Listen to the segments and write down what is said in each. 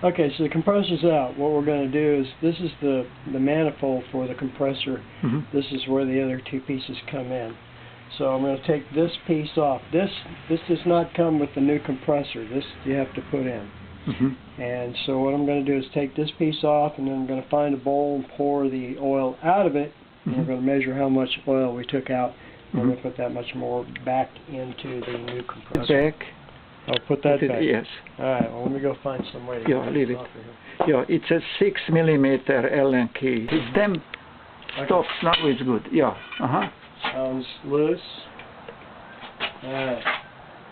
Okay, so the compressor's out. What we're going to do is, this is the manifold for the compressor. This is where the other two pieces come in. So I'm going to take this piece off. This does not come with the new compressor. This you have to put in. And so what I'm going to do is take this piece off, and then I'm going to find a bowl and pour the oil out of it. And we're going to measure how much oil we took out. We're going to put that much more back into the new compressor. Back. I'll put that back. Yes. Alright, well, let me go find some way to Yeah, leave it. off of here. Yeah, it's a 6 millimeter Allen key. It's them stops, now it's good. Yeah. Sounds loose. Alright.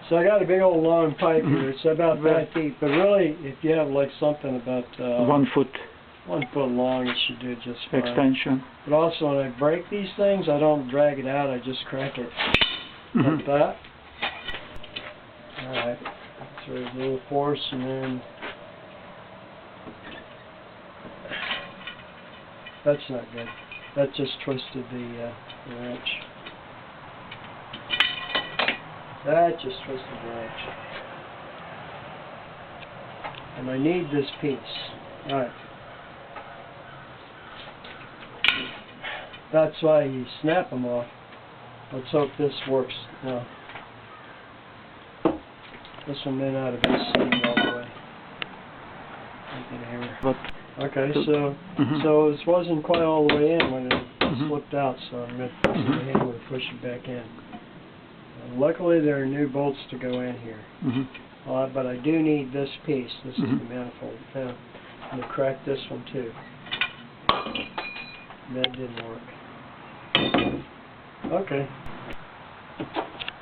So I got a big old long pipe here. It's about that deep, but really, if you have like something about 1 foot 1 foot long, it should do just fine. extension. But also, when I break these things, I don't drag it out. I just crack it like that. Alright. So there's a little force, and then that's not good. That just twisted the wrench. That just twisted the wrench. And I need this piece. Alright. That's why you snap them off. Let's hope this works now. This one may not have been seated all the way. But okay, so this wasn't quite all the way in when it slipped out, so I'm going to use the hammer to push it back in. And luckily there are new bolts to go in here. But I do need this piece. This is the manifold. Now, I'm going to crack this one too. That didn't work. Okay.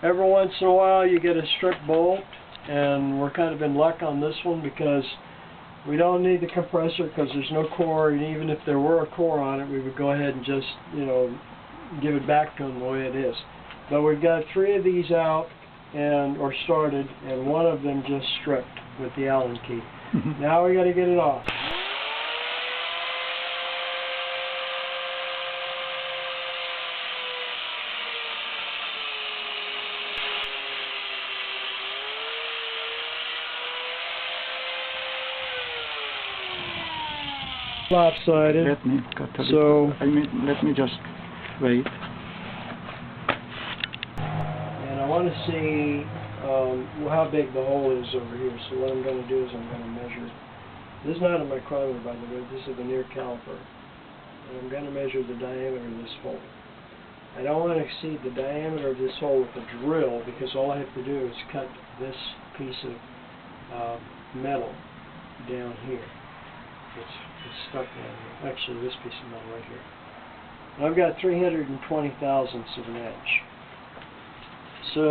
Every once in a while you get a strip bolt, and we're kind of in luck on this one because we don't need the compressor because there's no core, and even if there were a core on it, we would go ahead and just, give it back to them the way it is. But we've got 3 of these out or started, and one of them just stripped with the Allen key. Now we got to get it off. Lopsided. Let me cut a So let me just wait. And I want to see how big the hole is over here. So what I'm going to do is I'm going to measure. This is not a micrometer, by the way. This is a near caliper. And I'm going to measure the diameter of this hole. I don't want to exceed the diameter of this hole with a drill because all I have to do is cut this piece of metal down here. It's stuck down here. Actually, this piece of metal right here. And I've got 320 thousandths of an inch. So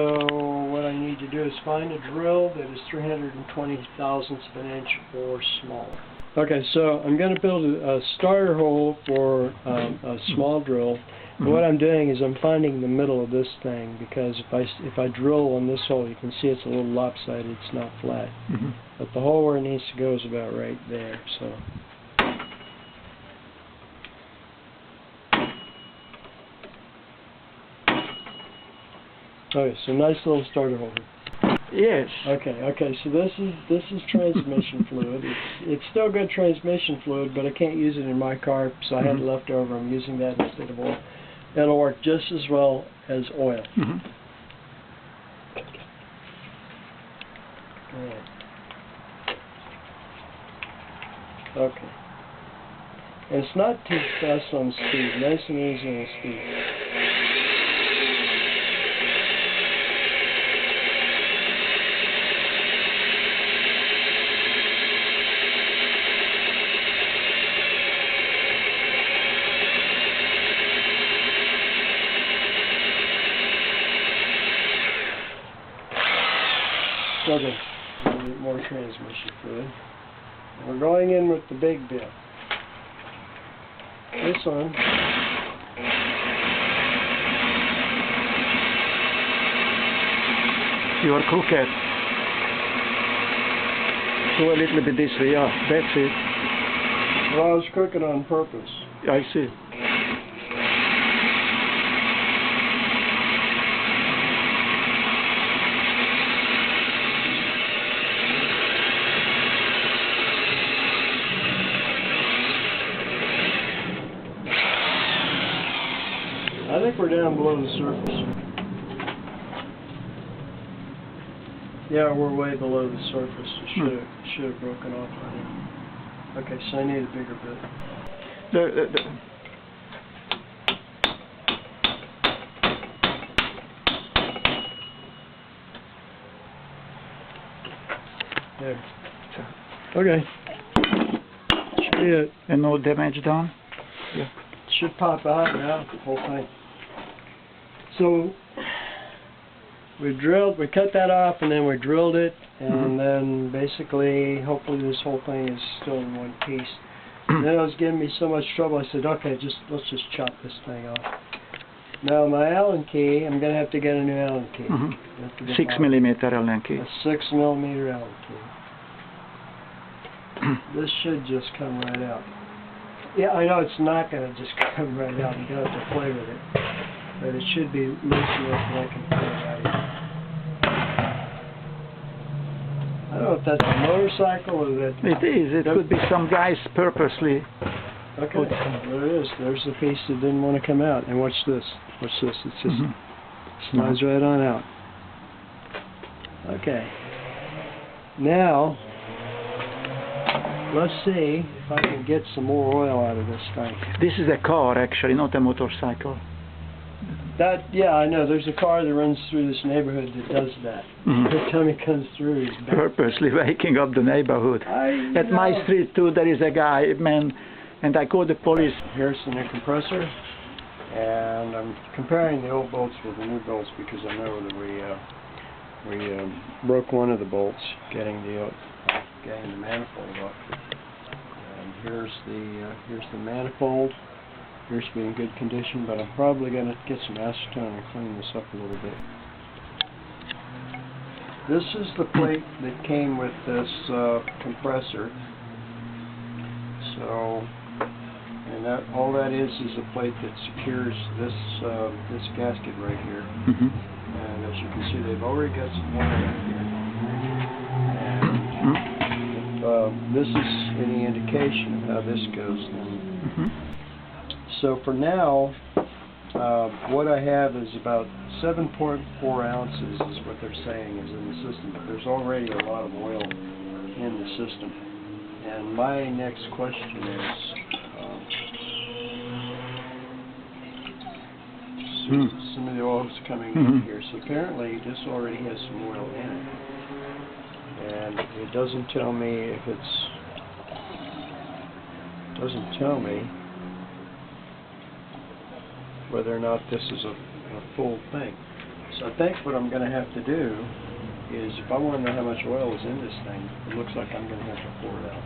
what I need to do is find a drill that is 320 thousandths of an inch or smaller. Okay, so I'm going to build a starter hole for a small drill. And what I'm doing is I'm finding the middle of this thing because if I drill on this hole, you can see it's a little lopsided. It's not flat. But the hole where it needs to go is about right there. So. Okay, so nice little starter hole. Yes. Okay. So this is transmission fluid. It's still good transmission fluid, but I can't use it in my car, so I had it left over. I'm using that instead of oil. It'll work just as well as oil. Alright. Okay. And it's not too fast on speed. Nice and easy on speed. Okay, we need more transmission fluid. We're going in with the big bit. This one. You are crooked. Go a little bit this way, yeah, that's it. Well, I was crooked on purpose. I see. think we're down below the surface. Yeah, we're way below the surface. It should have broken off by now. Okay, so I need a bigger bit. There. Okay. Should be it. And no damage done? Yeah. Should pop out now, the whole thing. So we cut that off, and then we drilled it, and then basically, hopefully this whole thing is still in one piece. And then it was giving me so much trouble, I said, okay, let's just chop this thing off. Now my Allen key, I'm going to have to get a new Allen key. 6 millimeter Allen key. A 6 millimeter Allen key. This should just come right out. Yeah, I know it's not going to just come right out. You're going to have to play with it. But it should be loose enough that I can pull it out of here. I don't know if that's a motorcycle or that... It is. It could be some guys purposely... Okay, there it is. There's the piece that didn't want to come out. And watch this. Watch this. It just slides right on out. Okay. Now, let's see if I can get some more oil out of this thing. This is a car, actually, not a motorcycle. Yeah, I know. There's a car that runs through this neighborhood that does that. Every time he comes through, he's purposely waking up the neighborhood. At my street, too, there is a guy, man, and I called the police. Here's the new compressor, and I'm comparing the old bolts with the new bolts because I know that we broke one of the bolts getting the manifold off. And here's the manifold. Appears to be in good condition, but I'm probably going to get some acetone and clean this up a little bit. This is the plate that came with this compressor. So, and all that is a plate that secures this this gasket right here. And as you can see, they've already got some oil in here. And if this is any indication of how this goes, then. So for now, what I have is about 7.4 ounces is what they're saying is in the system, but there's already a lot of oil in the system. And my next question is, some of the oil is coming in here, so apparently this already has some oil in it. And it doesn't tell me if doesn't tell me whether or not this is a full thing. So I think what I'm going to have to do is, if I want to know how much oil is in this thing, it looks like I'm going to have to pour it out.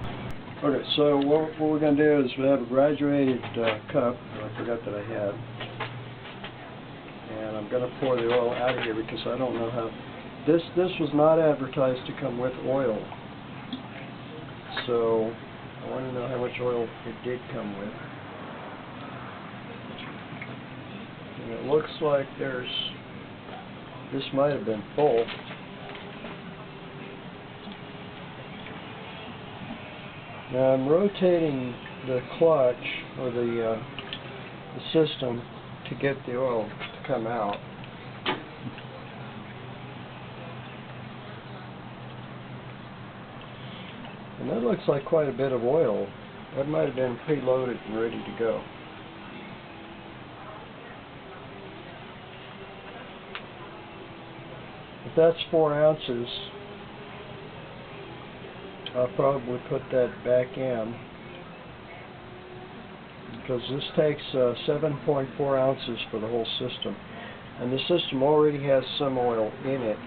Okay, so what we're going to do is we have a graduated cup, that I forgot that I had, and I'm going to pour the oil out of here because I don't know how... This was not advertised to come with oil, so I want to know how much oil it did come with. And it looks like this might have been full. Now I'm rotating the clutch, or the system, to get the oil to come out. And that looks like quite a bit of oil. That might have been preloaded and ready to go. If that's 4 ounces, I'll probably put that back in, because this takes 7.4 ounces for the whole system, and the system already has some oil in it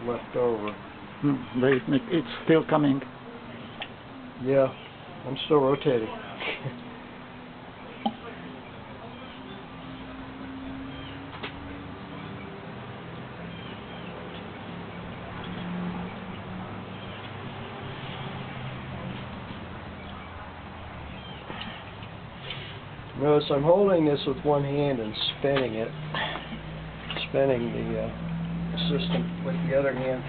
left over. Wait, it's still coming. Yeah, I'm still rotating. Notice I'm holding this with one hand and spinning it, spinning the system with the other hand.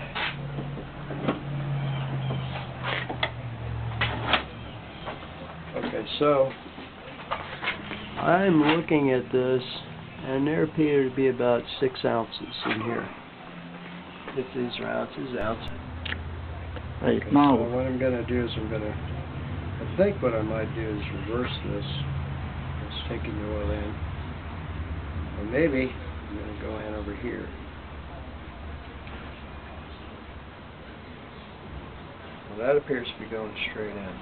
Okay, so I'm looking at this, And there appear to be about 6 ounces in here. If these are ounces, Right, Okay, now. so what I'm going to do is I think what I might do is reverse this. It's taking the oil in. Or maybe I'm going to go in over here. Well, that appears to be going straight in.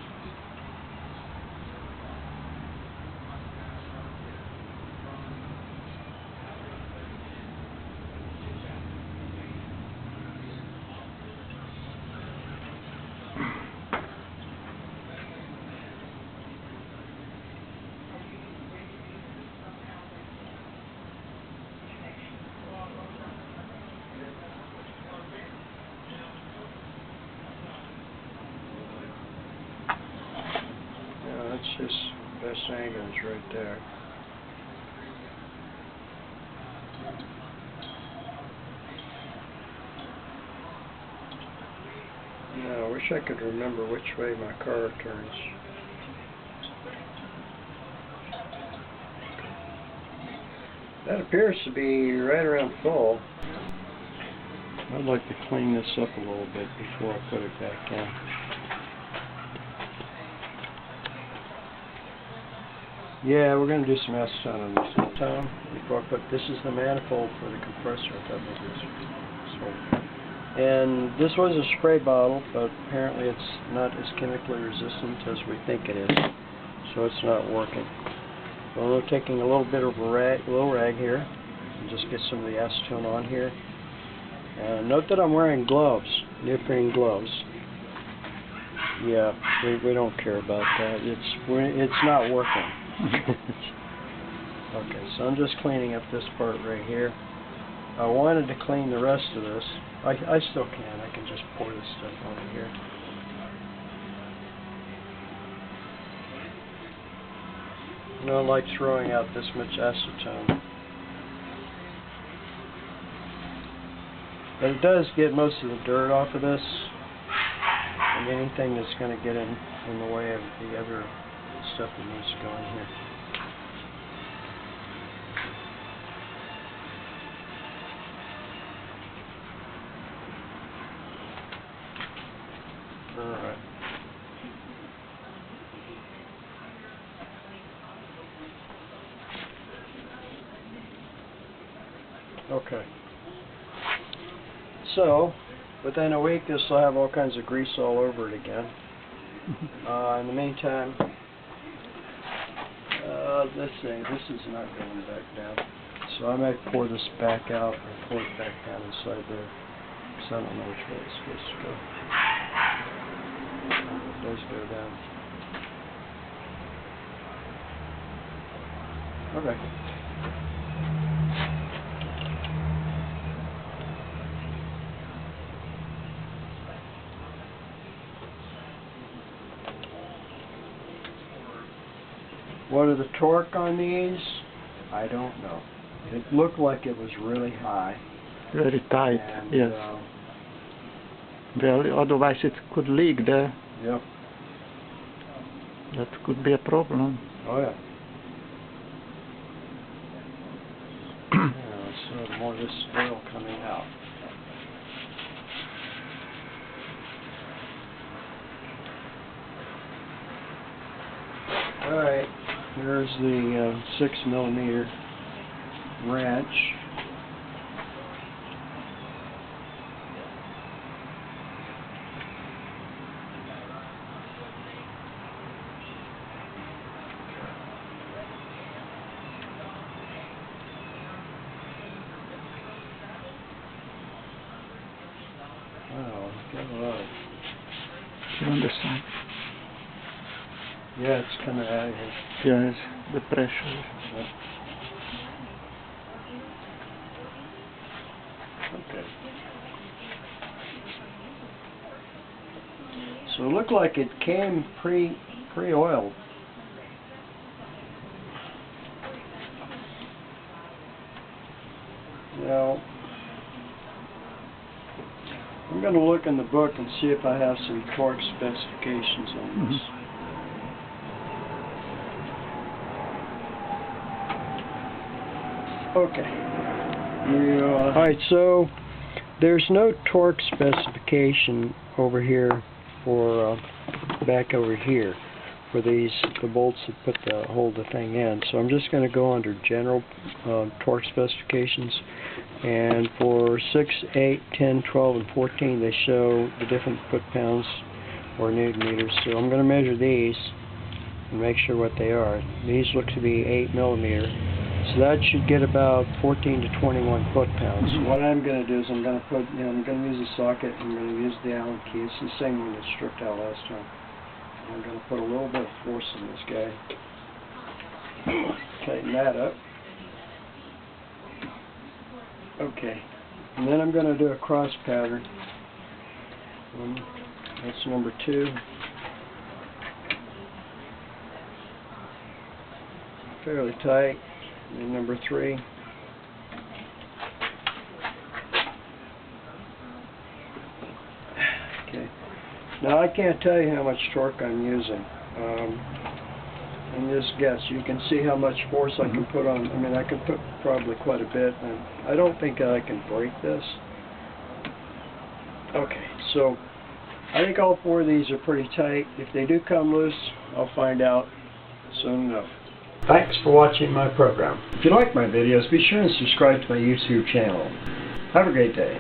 That's just best angle is right there. Now, I wish I could remember which way my car turns. That appears to be right around full. I'd like to clean this up a little bit before I put it back in. Yeah, we're going to do some acetone on this time before I put. This is the manifold for the compressor. I thought that was so. And this was a spray bottle, but apparently it's not as chemically resistant as we think it is, so it's not working. So I'm taking a little bit of a rag here, and just get some of the acetone on here. And note that I'm wearing gloves, neoprene gloves. Yeah, we don't care about that. It's not working. Okay, so I'm just cleaning up this part right here. I wanted to clean the rest of this. I still can. I can just pour this stuff on here. I don't like throwing out this much acetone. But it does get most of the dirt off of this, and anything that's going to get in the way of the other stuff that needs to go in here. Alright. Okay. So, within a week this will have all kinds of grease all over it again. In the meantime, this is not going back down. So I might pour this back out and pour it back down inside there. Because I don't know which way it's supposed to go. It does go down. Okay. What are the torque on these? I don't know. It looked like it was really high. Very tight, And, yes. Well, otherwise it could leak there. Yep. That could be a problem. Oh yeah. Yeah, so more of this oil coming out. Alright, here's the 6mm wrench. Wow, got a lot. You understand? Yeah, it's coming out of here. Yes, the pressure. Yep. Okay. So it looked like it came pre-oiled. Now, I'm going to look in the book and see if I have some torque specifications on this. Okay. Alright, so there's no torque specification over here for back over here for the bolts that hold the thing in. So I'm just going to go under general torque specifications, and for 6, 8, 10, 12, and 14 they show the different foot-pounds or newton meters. So I'm going to measure these and make sure what they are. These look to be 8 millimeter. So that should get about 14 to 21 foot-pounds. What I'm going to do is I'm going to put, I'm going to use a socket, I'm going to use the Allen key. It's the same one that stripped out last time. I'm going to put a little bit of force in this guy. Tighten that up. Okay. And then I'm going to do a cross pattern. That's number 2. Fairly tight. And number 3. Okay. Now I can't tell you how much torque I'm using. And just guess. You can see how much force I can put on. I mean, I can put probably quite a bit. And I don't think I can break this. Okay. So I think all 4 of these are pretty tight. If they do come loose, I'll find out soon enough. Thanks for watching my program. If you like my videos, be sure and subscribe to my YouTube channel. Have a great day.